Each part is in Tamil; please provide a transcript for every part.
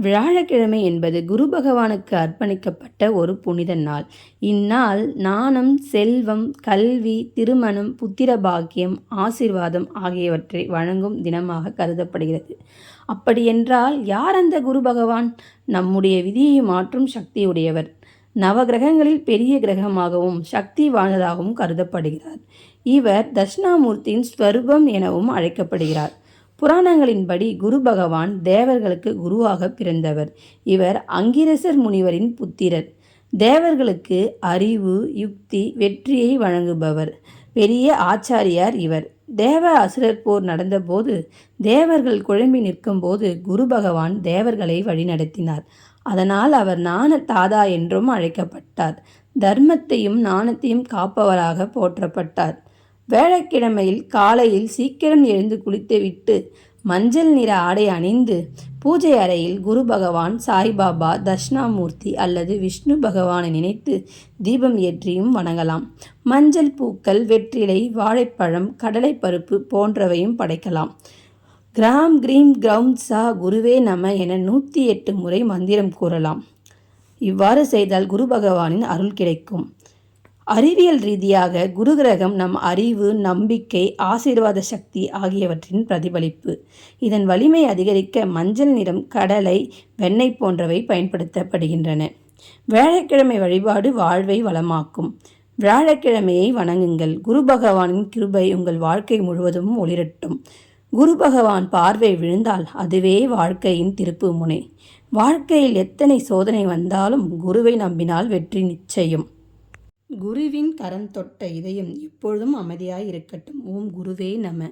வியாழக்கிழமை என்பது குரு பகவானுக்கு அர்ப்பணிக்கப்பட்ட ஒரு புனித நாள். இந்நாள் ஞானம், செல்வம், கல்வி, திருமணம், புத்திர பாக்கியம், ஆசீர்வாதம் ஆகியவற்றை வழங்கும் தினமாக கருதப்படுகிறது. அப்படியென்றால் யார் அந்த குரு பகவான்? நம்முடைய விதியை மாற்றும் சக்தியுடையவர். நவகிரகங்களில் பெரிய கிரகமாகவும் சக்தி வாய்ந்ததாகவும் கருதப்படுகிறார். இவர் தட்சிணாமூர்த்தியின் ஸ்வரூபம் எனவும் அழைக்கப்படுகிறார். புராணங்களின்படி குரு பகவான் தேவர்களுக்கு குருவாக பிறந்தவர். இவர் அங்கிரசர் முனிவரின் புத்திரர். தேவர்களுக்கு அறிவு, யுக்தி, வெற்றியை வழங்குபவர். பெரிய ஆச்சாரியார் இவர். தேவ அசுரர் போர் நடந்தபோது தேவர்கள் குழம்பி நிற்கும்போது குரு பகவான் தேவர்களை வழிநடத்தினார். அதனால் அவர் ஞான தாதா என்றும் அழைக்கப்பட்டார். தர்மத்தையும் ஞானத்தையும் காப்பவராக போற்றப்பட்டார். வியாழக்கிழமையில் காலையில் சீக்கிரம் எழுந்து குளித்துவிட்டு மஞ்சள் நிற ஆடை அணிந்து பூஜை அறையில் குரு பகவான், சாய்பாபா, தட்சிணாமூர்த்தி அல்லது விஷ்ணு பகவானை நினைத்து தீபம் ஏற்றியும் வணங்கலாம். மஞ்சள் பூக்கள், வெற்றிலை, வாழைப்பழம், கடலைப்பருப்பு போன்றவையும் படைக்கலாம். கிராம் கிரீம் கிரௌம் சா குருவே நம என 108 முறை மந்திரம் கூறலாம். இவ்வாறு செய்தால் குரு பகவானின் அருள் கிடைக்கும். அறிவியல் ரீதியாக குரு கிரகம் நம் அறிவு, நம்பிக்கை, ஆசீர்வாத சக்தி ஆகியவற்றின் பிரதிபலிப்பு. இதன் வலிமை அதிகரிக்க மஞ்சள் நிறம், கடலை, வெண்ணெய் போன்றவை பயன்படுத்தப்படுகின்றன. வியாழக்கிழமை வழிபாடு வாழ்வை வளமாக்கும். வியாழக்கிழமையை வணங்குங்கள். குரு பகவானின் கிருபை உங்கள் வாழ்க்கை முழுவதும் ஒளிரட்டும். குரு பகவான் பார்வை விழுந்தால் அதுவே வாழ்க்கையின் திருப்பு முனை. வாழ்க்கையில் எத்தனை சோதனை வந்தாலும் குருவை நம்பினால் வெற்றி நிச்சயம். குருவின் கரம் தொட்ட இதயம் எப்பொழுதும் அமைதியாய் இருக்கட்டும். ஓம் குருவே நம.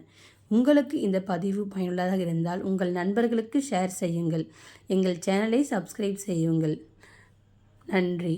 உங்களுக்கு இந்த பதிவு பயனுள்ளதாக இருந்தால் உங்கள் நண்பர்களுக்கு ஷேர் செய்யுங்கள். எங்கள் சேனலை சப்ஸ்கிரைப் செய்யுங்கள். நன்றி.